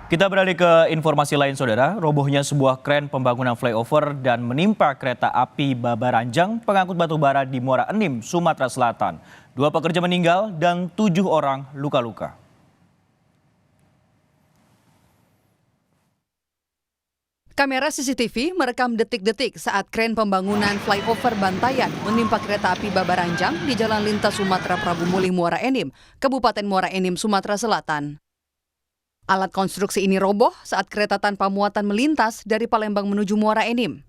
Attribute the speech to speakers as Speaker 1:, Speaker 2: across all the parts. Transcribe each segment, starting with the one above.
Speaker 1: Kita beralih ke informasi lain, Saudara. Robohnya sebuah kren pembangunan flyover dan menimpa kereta api Babaranjang pengangkut batu bara di Muara Enim, Sumatera Selatan. 2 pekerja meninggal dan 7 orang luka-luka.
Speaker 2: Kamera CCTV merekam detik-detik saat kren pembangunan flyover Bantayan menimpa kereta api Babaranjang di Jalan Lintas Sumatera Prabu Mulih Muara Enim, Kabupaten Muara Enim, Sumatera Selatan. Alat konstruksi ini roboh saat kereta tanpa muatan melintas dari Palembang menuju Muara Enim.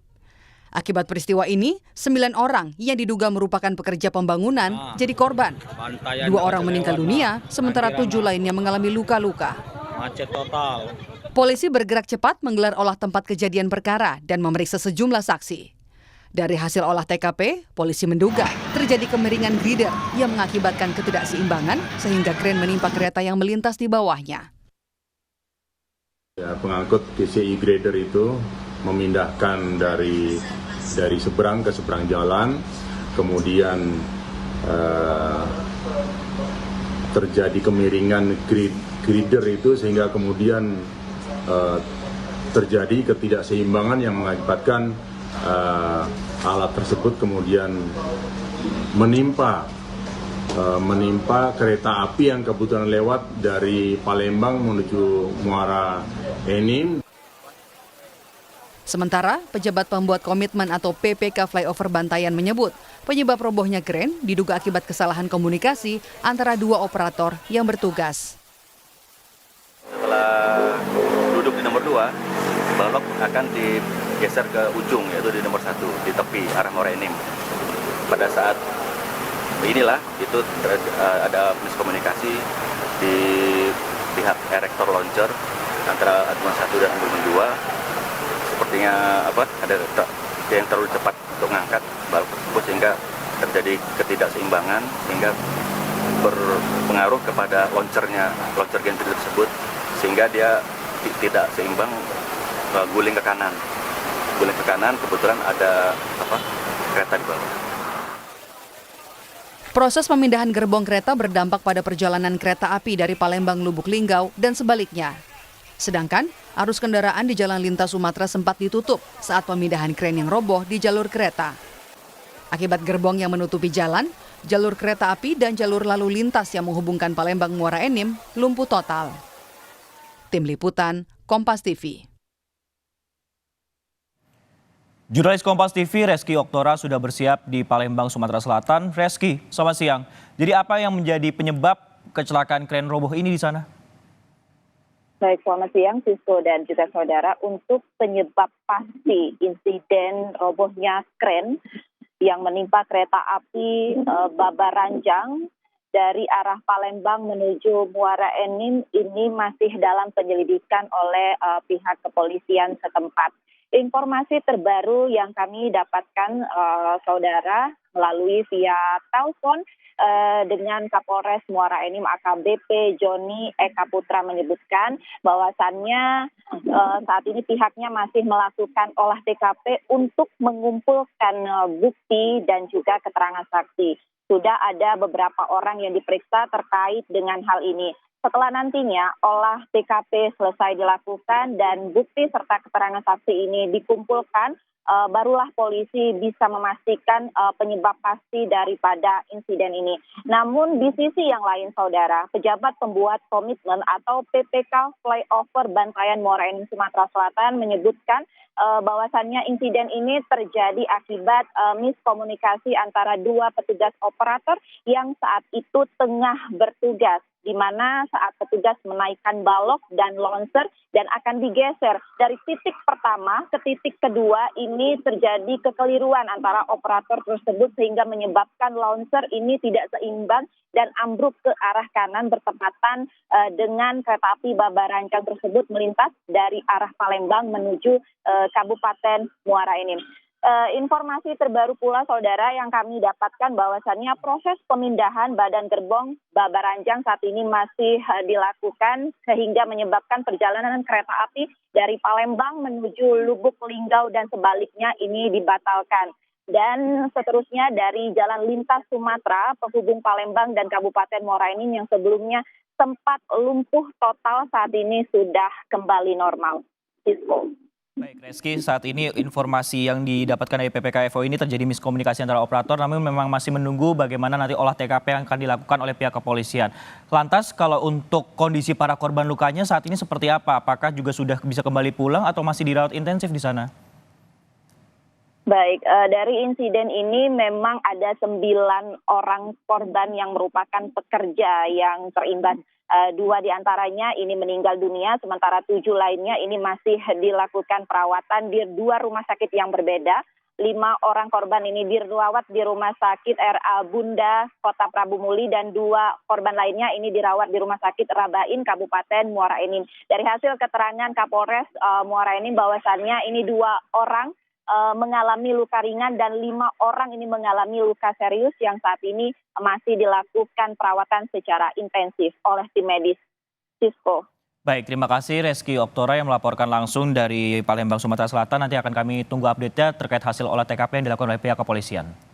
Speaker 2: Akibat peristiwa ini, 9 orang yang diduga merupakan pekerja pembangunan jadi korban. 2 orang meninggal dunia, sementara 7 lainnya mengalami luka-luka.
Speaker 3: Macet total.
Speaker 2: Polisi bergerak cepat menggelar olah tempat kejadian perkara dan memeriksa sejumlah saksi. Dari hasil olah TKP, polisi menduga terjadi kemiringan grider yang mengakibatkan ketidakseimbangan sehingga kren menimpa kereta yang melintas di bawahnya.
Speaker 4: Ya, pengangkut GCI grader itu memindahkan dari seberang ke seberang jalan, kemudian terjadi kemiringan grider itu sehingga kemudian terjadi ketidakseimbangan yang mengakibatkan alat tersebut kemudian menimpa kereta api yang kebetulan lewat dari Palembang menuju Muara Enim.
Speaker 2: Sementara, pejabat pembuat komitmen atau PPK Flyover Bantayan menyebut penyebab robohnya kren diduga akibat kesalahan komunikasi antara 2 operator yang bertugas.
Speaker 5: Setelah duduk di nomor 2, balok akan digeser ke ujung, yaitu di nomor 1, di tepi arah Muara Enim. Pada saat inilah itu ada miskomunikasi di pihak erektor launcher antara Adman 1 dan Adman 2. Sepertinya ada yang terlalu cepat untuk mengangkat balok tersebut sehingga terjadi ketidakseimbangan sehingga berpengaruh kepada launcher gantry tersebut sehingga dia tidak seimbang, guling ke kanan. Kebetulan ada kereta di bawah.
Speaker 2: Proses pemindahan gerbong kereta berdampak pada perjalanan kereta api dari Palembang Lubuk Linggau dan sebaliknya. Sedangkan arus kendaraan di Jalan Lintas Sumatera sempat ditutup saat pemindahan kren yang roboh di jalur kereta. Akibat gerbong yang menutupi jalan, jalur kereta api dan jalur lalu lintas yang menghubungkan Palembang Muara Enim lumpuh total. Tim Liputan, Kompas TV.
Speaker 1: Jurnalis Kompas TV Reski Oktora sudah bersiap di Palembang, Sumatera Selatan. Reski, selamat siang. Jadi apa yang menjadi penyebab kecelakaan kren roboh ini di sana?
Speaker 6: Baik, selamat siang Sisko dan juga saudara. Untuk penyebab pasti insiden robohnya kren yang menimpa kereta api Babaranjang dari arah Palembang menuju Muara Enim ini masih dalam penyelidikan oleh pihak kepolisian setempat. Informasi terbaru yang kami dapatkan saudara melalui via telepon dengan Kapolres Muara Enim AKBP Joni Eka Putra menyebutkan bahwasannya saat ini pihaknya masih melakukan olah TKP untuk mengumpulkan bukti dan juga keterangan saksi. Sudah ada beberapa orang yang diperiksa terkait dengan hal ini. Setelah nantinya olah TKP selesai dilakukan dan bukti serta keterangan saksi ini dikumpulkan, barulah polisi bisa memastikan penyebab pasti daripada insiden ini. Namun di sisi yang lain saudara, pejabat pembuat komitmen atau PPK Flyover Bantayan Muara Enim Sumatera Selatan menyebutkan bahwasannya insiden ini terjadi akibat miskomunikasi antara 2 petugas operator yang saat itu tengah bertugas, di mana saat petugas menaikkan balok dan launcher dan akan digeser dari titik pertama ke titik kedua, ini terjadi kekeliruan antara operator tersebut sehingga menyebabkan launcher ini tidak seimbang dan ambruk ke arah kanan bertepatan dengan kereta api Babaranjang tersebut melintas dari arah Palembang menuju Kabupaten Muara Enim. Informasi terbaru pula saudara yang kami dapatkan bahwasannya proses pemindahan badan gerbong Babaranjang saat ini masih dilakukan sehingga menyebabkan perjalanan kereta api dari Palembang menuju Lubuk Linggau dan sebaliknya ini dibatalkan. Dan seterusnya dari Jalan Lintas Sumatera penghubung Palembang dan Kabupaten Muara Enim yang sebelumnya sempat lumpuh total saat ini sudah kembali normal. Sisko.
Speaker 1: Baik, Reski, saat ini informasi yang didapatkan dari PPKFO ini terjadi miskomunikasi antara operator, namun memang masih menunggu bagaimana nanti olah TKP yang akan dilakukan oleh pihak kepolisian. Lantas, kalau untuk kondisi para korban lukanya saat ini seperti apa? Apakah juga sudah bisa kembali pulang atau masih dirawat intensif di sana?
Speaker 6: Baik, dari insiden ini memang ada 9 orang korban yang merupakan pekerja yang terimbas. 2 diantaranya ini meninggal dunia, sementara 7 lainnya ini masih dilakukan perawatan di 2 rumah sakit yang berbeda. 5 orang korban ini dirawat di Rumah Sakit RA Bunda, Kota Prabu Muli, dan 2 korban lainnya ini dirawat di Rumah Sakit Rabain, Kabupaten Muara Enim. Dari hasil keterangan Kapolres Muara Enim bahwasannya ini 2 orang mengalami luka ringan dan 5 orang ini mengalami luka serius yang saat ini masih dilakukan perawatan secara intensif oleh tim medis. Sisko.
Speaker 1: Baik, terima kasih Reski Oktora yang melaporkan langsung dari Palembang, Sumatera Selatan. Nanti akan kami tunggu update-nya terkait hasil olah TKP yang dilakukan oleh pihak kepolisian.